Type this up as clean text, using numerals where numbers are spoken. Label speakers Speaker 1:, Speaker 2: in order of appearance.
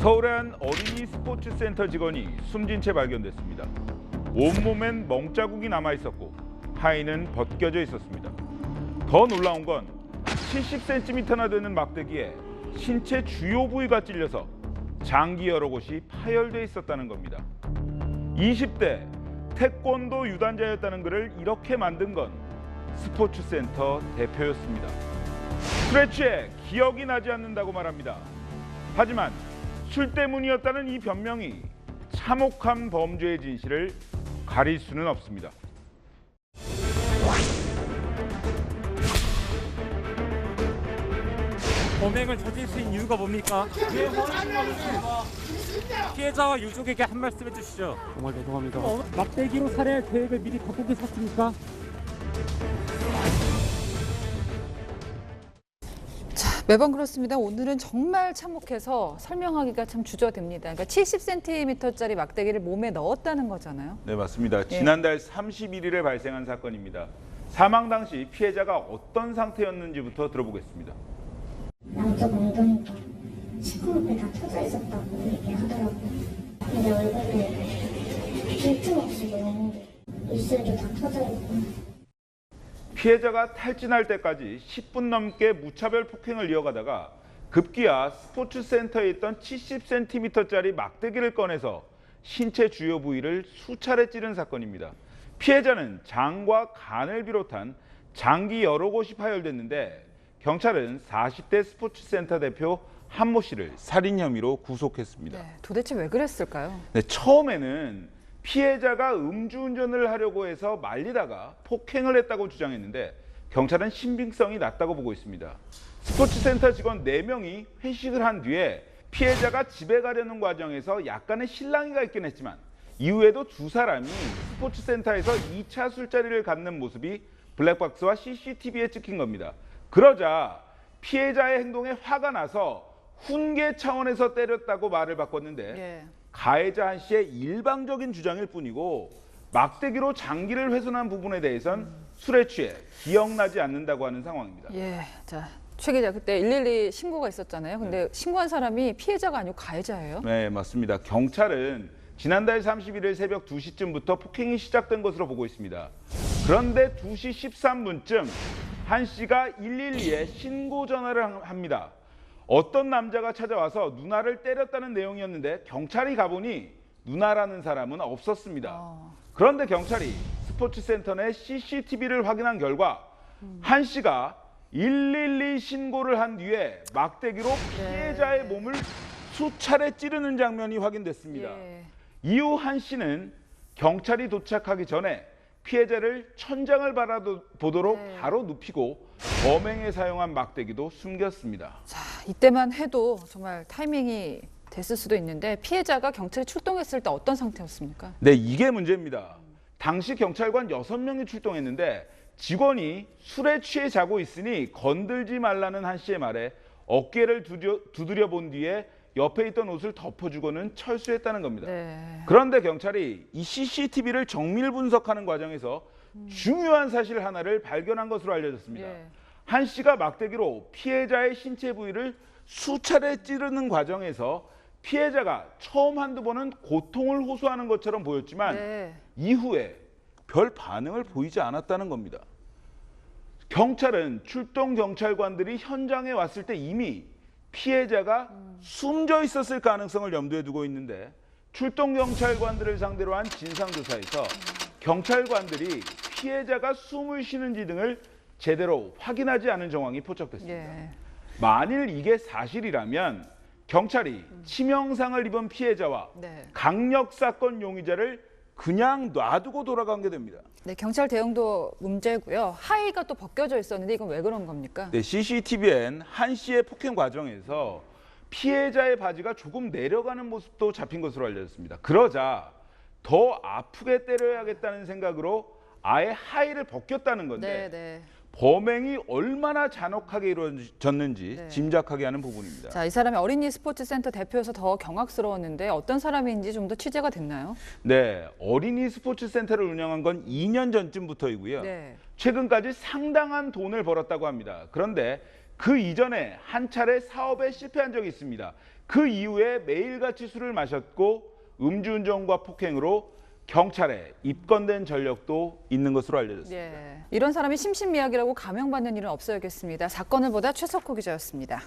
Speaker 1: 서울의 한 어린이 스포츠센터 직원이 숨진 채 발견됐습니다. 온몸엔 멍자국이 남아있었고 하의는 벗겨져 있었습니다. 더 놀라운 건 70cm나 되는 막대기에 신체 주요 부위가 찔려서 장기 여러 곳이 파열돼 있었다는 겁니다. 20대 태권도 유단자였다는 그를 이렇게 만든 건 스포츠센터 대표였습니다. 술에 취해 기억이 나지 않는다고 말합니다. 하지만 술 때문이었다는 이 변명이 참혹한 범죄의 진실을 가릴 수는 없습니다.
Speaker 2: 범행을 저질 수 있는 이유가 뭡니까? 피해자와 유족에게 한 말씀 해주시죠. 정말 죄송합니다. 막대기로 살해할 계획을 미리 갖고 계셨습니까?
Speaker 3: 매번 그렇습니다. 오늘은 정말 참혹해서 설명하기가 참 주저됩니다. 그러니까 70cm짜리 막대기를 몸에 넣었다는 거잖아요.
Speaker 1: 네, 맞습니다. 지난달 31일에 발생한 사건입니다. 사망 당시 피해자가 어떤 상태였는지부터 들어보겠습니다.
Speaker 4: 양쪽 엉덩이가 시커멓게 다 터져 있었다고 얘기하더라고요. 내 얼굴에 빈틈 없이 보였는데 입술도 다 터져 있고.
Speaker 1: 피해자가 탈진할 때까지 10분 넘게 무차별 폭행을 이어가다가 급기야 스포츠센터에 있던 70cm짜리 막대기를 꺼내서 신체 주요 부위를 수차례 찌른 사건입니다. 피해자는 장과 간을 비롯한 장기 여러 곳이 파열됐는데 경찰은 40대 스포츠센터 대표 한모 씨를 살인 혐의로 구속했습니다.
Speaker 3: 네, 도대체 왜 그랬을까요?
Speaker 1: 네, 처음에는 피해자가 음주운전을 하려고 해서 말리다가 폭행을 했다고 주장했는데 경찰은 신빙성이 낮다고 보고 있습니다. 스포츠센터 직원 4명이 회식을 한 뒤에 피해자가 집에 가려는 과정에서 약간의 실랑이가 있긴 했지만 이후에도 두 사람이 스포츠센터에서 2차 술자리를 갖는 모습이 블랙박스와 CCTV에 찍힌 겁니다. 그러자 피해자의 행동에 화가 나서 훈계 차원에서 때렸다고 말을 바꿨는데 가해자 한 씨의 일방적인 주장일 뿐이고 막대기로 장기를 훼손한 부분에 대해선 술에 취해 기억나지 않는다고 하는 상황입니다.
Speaker 3: 자, 최 기자, 그때 112 신고가 있었잖아요. 근데 신고한 사람이 피해자가 아니고 가해자예요?
Speaker 1: 네, 맞습니다. 경찰은 지난달 31일 새벽 2시쯤부터 폭행이 시작된 것으로 보고 있습니다. 그런데 2시 13분쯤 한 씨가 112에 신고 전화를 합니다. 어떤 남자가 찾아와서 누나를 때렸다는 내용이었는데 경찰이 가보니 누나라는 사람은 없었습니다. 그런데 경찰이 스포츠센터 내 CCTV를 확인한 결과 한 씨가 112 신고를 한 뒤에 막대기로 피해자의 몸을 수차례 찌르는 장면이 확인됐습니다. 이후 한 씨는 경찰이 도착하기 전에 피해자를 천장을 바라보도록 바로 눕히고 범행에 사용한 막대기도 숨겼습니다.
Speaker 3: 자, 이때만 해도 정말 타이밍이 됐을 수도 있는데 피해자가 경찰에 출동했을 때 어떤 상태였습니까?
Speaker 1: 네, 이게 문제입니다. 당시 경찰관 6명이 출동했는데 직원이 술에 취해 자고 있으니 건들지 말라는 한 씨의 말에 어깨를 두드려 본 뒤에 옆에 있던 옷을 덮어주고는 철수했다는 겁니다. 그런데 경찰이 이 CCTV를 정밀 분석하는 과정에서 중요한 사실 하나를 발견한 것으로 알려졌습니다. 한 씨가 막대기로 피해자의 신체 부위를 수차례 찌르는 과정에서 피해자가 처음 한두 번은 고통을 호소하는 것처럼 보였지만 이후에 별 반응을 보이지 않았다는 겁니다. 경찰은 출동 경찰관들이 현장에 왔을 때 이미 피해자가 숨져 있었을 가능성을 염두에 두고 있는데 출동 경찰관들을 상대로 한 진상조사에서 경찰관들이 피해자가 숨을 쉬는지 등을 제대로 확인하지 않은 정황이 포착됐습니다. 만일 이게 사실이라면 경찰이 치명상을 입은 피해자와 강력사건 용의자를 그냥 놔두고 돌아간 게 됩니다.
Speaker 3: 네, 경찰 대응도 문제고요. 하의가 또 벗겨져 있었는데 이건 왜 그런 겁니까?
Speaker 1: 네, CCTV엔 한 씨의 폭행 과정에서 피해자의 바지가 조금 내려가는 모습도 잡힌 것으로 알려졌습니다. 그러자 더 아프게 때려야겠다는 생각으로 아예 하의를 벗겼다는 건데 범행이 얼마나 잔혹하게 이루어졌는지 짐작하게 하는 부분입니다.
Speaker 3: 자, 이 사람이 어린이 스포츠센터 대표여서 더 경악스러웠는데 어떤 사람인지 좀 더 취재가 됐나요?
Speaker 1: 네, 어린이 스포츠센터를 운영한 건 2년 전쯤부터이고요. 최근까지 상당한 돈을 벌었다고 합니다. 그런데 그 이전에 한 차례 사업에 실패한 적이 있습니다. 그 이후에 매일같이 술을 마셨고 음주운전과 폭행으로 경찰에 입건된 전력도 있는 것으로 알려졌습니다.
Speaker 3: 예. 이런 사람이 심신미약이라고 감형받는 일은 없어야겠습니다. 사건을 보다 최석호 기자였습니다.